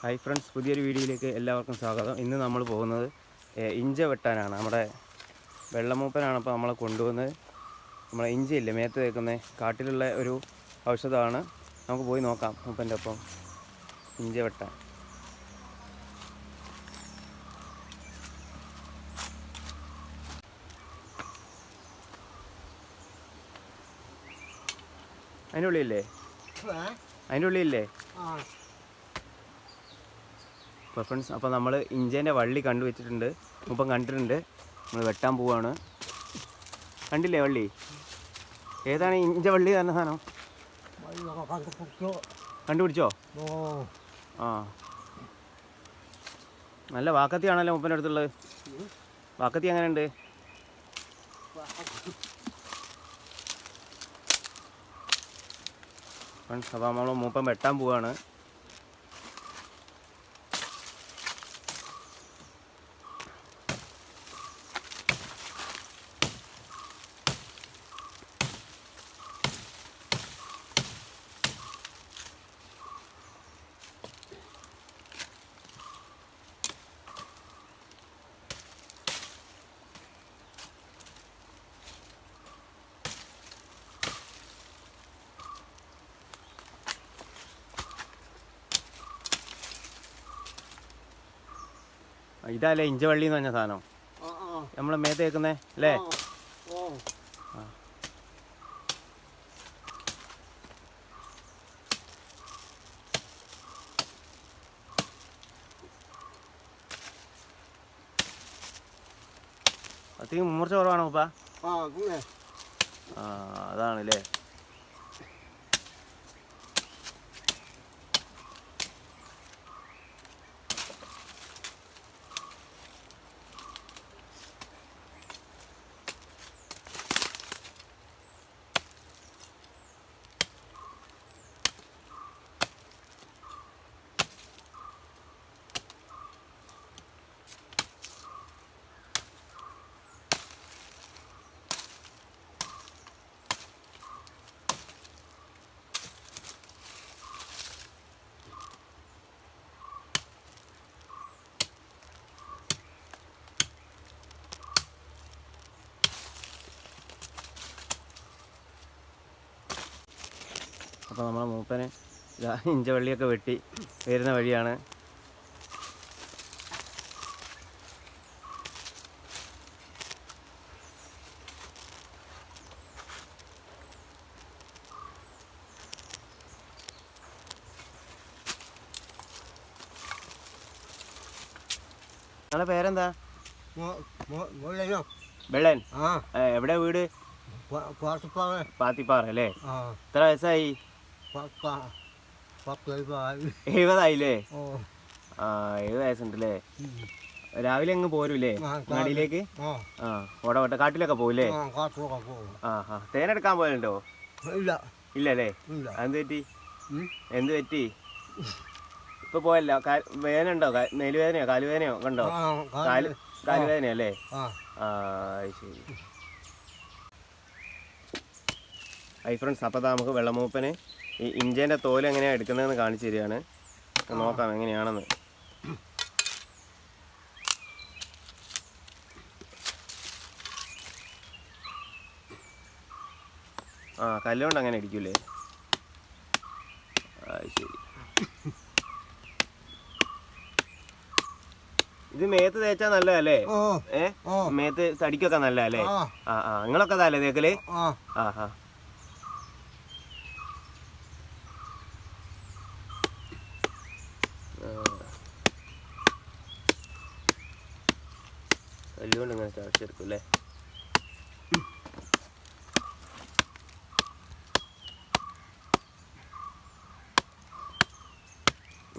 Hi friends, പുതിയൊരു വീഡിയോയിലേക്ക് എല്ലാവർക്കും സ്വാഗതം. ഇന്ന് നമ്മൾ പോകുന്നത് ഇഞ്ച വെട്ടാനാണ്. നമ്മുടെ വെള്ളമൂപ്പനാണ് ഇപ്പോൾ നമ്മളെ കൊണ്ടുവന്നത്. നമ്മളെ ഇഞ്ചിയില്ലേ മേത്ത് തേക്കുന്ന കാട്ടിലുള്ള ഒരു ഔഷധമാണ്. നമുക്ക് പോയി നോക്കാം മൂപ്പൻ്റെ ഒപ്പം ഇഞ്ച വെട്ടാൻ. അതിൻ്റെ ഉള്ളിലില്ലേ അപ്പോൾ ഫ്രണ്ട്സ്, അപ്പോൾ നമ്മൾ ഇഞ്ചേൻ്റെ വള്ളി കണ്ടുവച്ചിട്ടുണ്ട്. ഇപ്പം കണ്ടിട്ടുണ്ട്. നമ്മൾ വെട്ടാൻ പോവാണ്. കണ്ടില്ലേ വള്ളി? ഏതാണ് ഇഞ്ച വള്ളി തന്നെ സാധനം? കണ്ടുപിടിച്ചോ? ആ, നല്ല വാക്കത്തിയാണല്ലോ മൂപ്പൻ്റെ അടുത്തുള്ളത്. വാക്കത്തി എങ്ങനെയുണ്ട്? ഫ്രണ്ട്സ്, അപ്പോൾ നമ്മൾ മൂപ്പൻ വെട്ടാൻ പോവാണ്. ഇതല്ലേ ഇഞ്ചവള്ളി എന്ന് പറഞ്ഞ സാധനം? നമ്മളെ മേത്ത് തേക്കുന്നേ അല്ലേ? അധികം മൂർച്ച കുറവാണോ ഉപ്പ? അതാണല്ലേ. അപ്പോൾ നമ്മളെ മൂപ്പന് ഇഞ്ച വള്ളിയൊക്കെ വെട്ടി വരുന്ന വഴിയാണ്. നിങ്ങളെ പേരെന്താ? വെള്ളൻ. എവിടെ വീട്? പാത്തിപ്പാറ അല്ലേ? എത്ര വയസ്സായി? 70 ആ, 70 വയസ്സുണ്ടല്ലേ. രാവിലെ അങ്ങ് പോരൂല്ലേ നാടിയിലേക്ക്? ഓടവട്ട കാട്ടിലൊക്കെ പോകൂലേ? തേനെടുക്കാൻ പോലുണ്ടോ? ഇല്ലല്ലേ? എന്ത് പറ്റി? എന്ത് പറ്റി? ഇപ്പൊ പോയല്ലോ. വേദന ഉണ്ടോ? മേലുവേദനയോ കാലുവേദനയോ കണ്ടോ? കാലുവേദനയോ അല്ലേ? ശരി. ഹൈ ഫ്രണ്ട്സ്, അപ്പോൾ നമുക്ക് വെള്ളമൂപ്പന് ഈ ഇഞ്ചേൻ്റെ തോല് എങ്ങനെയാണ് എടുക്കുന്നതെന്ന് കാണിച്ചു തരികയാണ്. നോക്കാം എങ്ങനെയാണെന്ന്. കല്ലുകൊണ്ട് അങ്ങനെ ഇടിക്കൂലേ? ശരി. ഇത് മേത്ത് തേച്ചാൽ നല്ലതല്ലേ? മേത്ത് തടിക്കൊക്കെ നല്ലതല്ലേ? നിങ്ങളൊക്കെ അതല്ലേ തേക്കല്? കല്ലുകൊണ്ട് ഇങ്ങനെ ചതച്ചെടുക്കും അല്ലേ?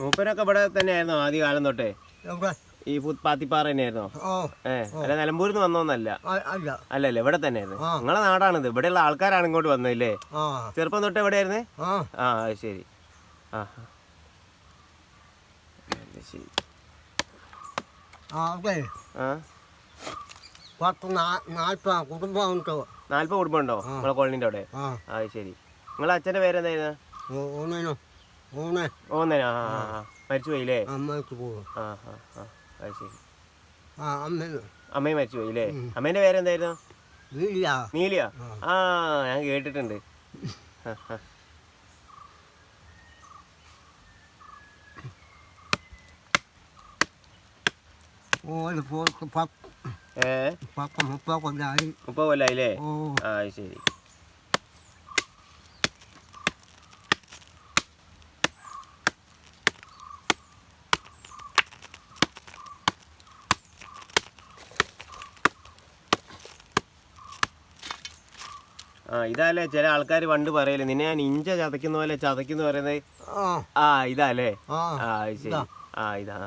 മൂപ്പനൊക്കെ ഇവിടെ തന്നെയായിരുന്നോ ആദ്യ കാലം തൊട്ടേ? ഈ പാത്തിപ്പാറ തന്നെയായിരുന്നോ? അല്ല, നിലമ്പൂരിൽ നിന്ന് വന്നോന്നല്ല? അല്ലല്ലേ, ഇവിടെ തന്നെയായിരുന്നു. നിങ്ങളെ നാടാണിത്. ഇവിടെയുള്ള ആൾക്കാരാണ് ഇങ്ങോട്ട് വന്നല്ലേ? ചെറുപ്പം തൊട്ട് എവിടെയായിരുന്നേ? ശരി. ശരി. 40 കുടുംബമുണ്ടോ? 40 കുടുംബം ഉണ്ടോ നിങ്ങളെ കോളനിന്റെ അവിടെ? ശരി. നിങ്ങളെ അച്ഛന്റെ പേരെന്തായിരുന്നു? ഓനെ ഓന്നേനാ മരിച്ചു പോയില്ലേ അമ്മയ്ക്ക് പോകും ആ ആ ആ അത് ശരി അമ്മ അമ്മയും മരിച്ചു പോയില്ലേ അമ്മേൻ്റെ പേരെന്തായിരുന്നു ഇല്ല നീലിയ ആ ഞാൻ കേട്ടിട്ടുണ്ട് ഓന് പോയിട്ട് 30 കൊല്ലായി 30 കൊല്ലായില്ലേ ഓ ആ അത് ശരി ആ ഇതല്ലേ ചില ആൾക്കാർ പണ്ട് പറയല്ലേ നിന്നെ ഞാൻ ഇഞ്ച ചതയ്ക്കുന്ന പോലെ ചതയ്ക്കുന്ന പറയുന്നത് ആ ഇതല്ലേ ആ അത് ശരി ആ ഇതാ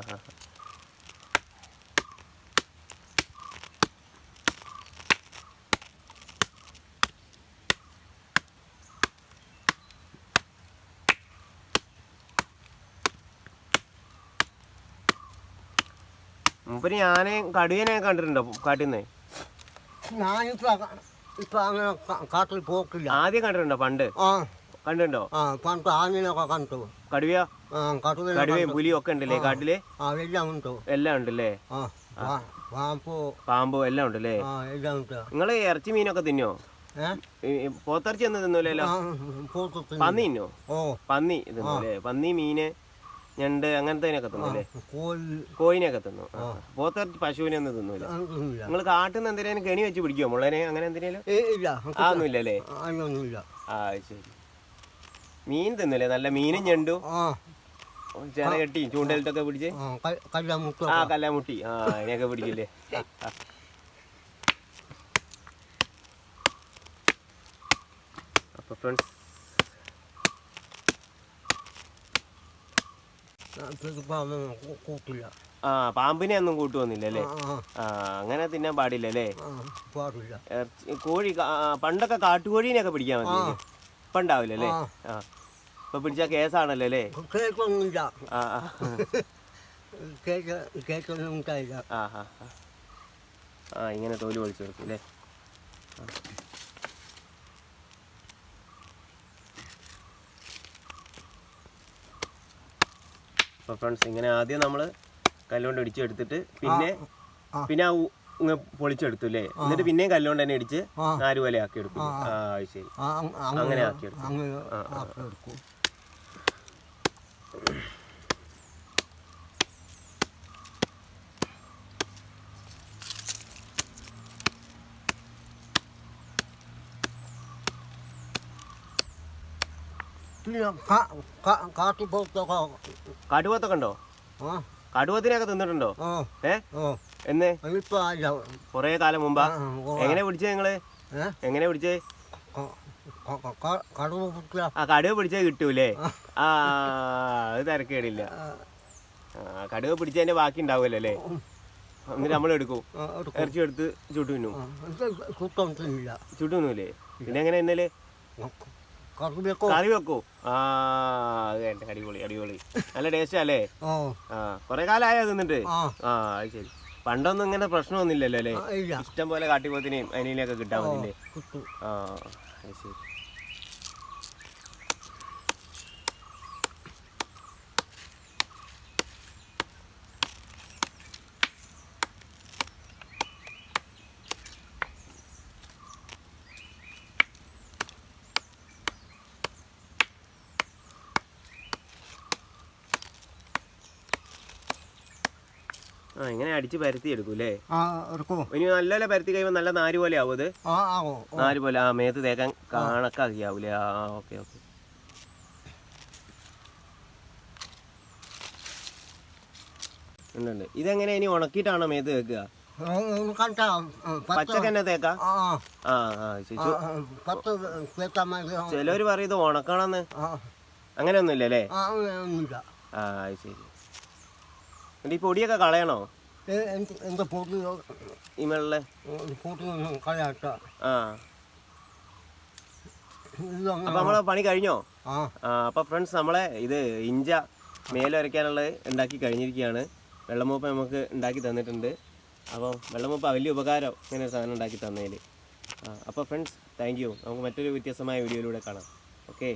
മൂപ്പര് ഞാനെ കടുവനെ കണ്ടിട്ടുണ്ടോ കാട്ടിന്ന് ഇപ്പൊ അങ്ങനെ കാട്ടിൽ പോക്കില്ല ആദ്യം കണ്ടിട്ടുണ്ടോ പണ്ട് കണ്ടിട്ടുണ്ടോ പണ്ട് ആനയൊക്കെ കണ്ടു കടുവ കടുവയും പുലിയും ഒക്കെ ഉണ്ടല്ലേ കാട്ടില് എല്ലാം ഉണ്ട് എല്ലാം ഉണ്ടല്ലേ പാമ്പോ എല്ലാം ഉണ്ടല്ലേ എല്ലാം ഉണ്ട് നിങ്ങള് ഇറച്ചി മീനൊക്കെ തിന്നോ പോത്തിറച്ചി ഒന്നും തിന്നൂലല്ലോ പന്നി തിന്നോ പന്നി തിന്നൂല്ലേ പന്നി മീന് ഞണ്ട് അങ്ങനത്തേനൊക്കെ തിന്നൂല്ലേ കോഴിനെയൊക്കെ തിന്നു പോത്തിറച്ചി പശുവിനെ ഒന്നും തിന്നൂല നിങ്ങൾ കാട്ടിൽ നിന്ന് എന്തിനേലും കെണി വെച്ച് പിടിക്കുമോ മുള്ളനെ അങ്ങനെ എന്തിനേലും അതൊന്നും ഇല്ലല്ലേ ആ ശരി മീൻ തിന്നല്ലേ നല്ല മീനും ഞണ്ടു ചില കെട്ടി ചൂണ്ടലിട്ടൊക്കെ പിടിച്ച് ആ കല്ലാമുട്ടി ആ അതിനെയൊക്കെ പിടിക്കില്ലേ അപ്പൊ ഫ്രണ്ട്സ് ആ പാമ്പിനെ ഒന്നും കൂട്ടുവന്നില്ലല്ലേ ആ അങ്ങനെ തിന്നാൻ പാടില്ലല്ലേ കോഴി പണ്ടൊക്കെ കാട്ടുകോഴീനെയൊക്കെ പിടിക്കാൻ മതി ഇപ്പൊ ഉണ്ടാവില്ലല്ലേ ആ ഇപ്പൊ പിടിച്ച കേസാണല്ലോ അല്ലേ ആ ഇങ്ങനെ തോല് പൊളിച്ചു കൊടുക്കും അല്ലേ അപ്പോൾ ഫ്രണ്ട്സ് ഇങ്ങനെ ആദ്യം നമ്മൾ കല്ലുകൊണ്ട് ഇടിച്ചെടുത്തിട്ട് പിന്നെ ആ പൊളിച്ചെടുത്തു അല്ലേ എന്നിട്ട് പിന്നെയും കല്ലുകൊണ്ട് തന്നെ ഇടിച്ച് നാലുപോലെ ആക്കി എടുക്കും ആ ശരി അങ്ങനെ ആക്കി എടുക്കും കാട്ടുപോത്തൊക്കെ ഉണ്ടോ കാട്ടുപോത്തിനെയൊക്കെ തിന്നിട്ടുണ്ടോ എന്ന് കൊറേ കാലം മുമ്പാ എങ്ങനെ പിടിച്ചേ നിങ്ങള് എങ്ങനെ പിടിച്ചേ ആ കടുവ പിടിച്ചേ കിട്ടൂലേ ആ അത് തിരക്കേടില്ല കടുവ പിടിച്ചതിന്റെ ബാക്കി ഉണ്ടാവുമല്ലോ അല്ലേ എന്നിട്ട് നമ്മളെടുക്കും ഇറച്ചി എടുത്ത് ചുട്ടു തിന്നും ചുട്ടു തിന്നൂലേ പിന്നെ എങ്ങനെ ഇന്നലെ കറി വെക്കൂ ആ അത് വേണ്ട അടിപൊളി അടിപൊളി നല്ല ടേസ്റ്റ് അല്ലേ ആ കൊറേ കാലമായോ തിന്നിട്ട് ആ അത് ശരി പണ്ടൊന്നും ഇങ്ങനെ പ്രശ്നമൊന്നുമില്ലല്ലോ അല്ലേ ഇഷ്ടം പോലെ കാട്ടിപ്പോത്തിനെയും അതിനെയൊക്കെ കിട്ടാൻ മതില്ലേ ആ അത് ശരി ആ ഇങ്ങനെ അടിച്ച് പരത്തി എടുക്കൂല്ലേ ഇനി നല്ല പരത്തി കഴിയുമ്പോൾ നല്ല നാര് പോലെ ആവും അത് നാര് പോലെ ആ മേത്ത് തേക്കാൻ കണക്കാക്കി ആവൂലേ ആ ഓക്കെ ഓക്കെ ഉണ്ട് ഇതെങ്ങനെ ഇനി ഉണക്കിയിട്ടാണോ മേത്ത് തേക്കുക പച്ചക്ക് തന്നെ തേക്കാ ആ ആ ചിലവര് പറയും ഇത് ഉണക്കണമെന്ന് അങ്ങനെയൊന്നും ഇല്ലല്ലേ ആ ശരി ഈ പൊടിയൊക്കെ കളയണോ ഈ മെല്ലെ ആ അപ്പൊ നമ്മളെ പണി കഴിഞ്ഞോ അപ്പൊ ഫ്രണ്ട്സ് നമ്മളെ ഇത് ഇഞ്ച മേലൊരയ്ക്കാനുള്ളത് ഉണ്ടാക്കി കഴിഞ്ഞിരിക്കുകയാണ് വെള്ളമൂപ്പ നമുക്ക് ഉണ്ടാക്കി തന്നിട്ടുണ്ട് അപ്പം വെള്ളമൂപ്പ വലിയ ഉപകാരം ഇങ്ങനെ ഒരു സാധനം ഉണ്ടാക്കി തന്നതിൽ അപ്പോൾ ഫ്രണ്ട്സ് താങ്ക് യു നമുക്ക് മറ്റൊരു വ്യത്യസ്തമായ വീഡിയോയിലൂടെ കാണാം ഓക്കെ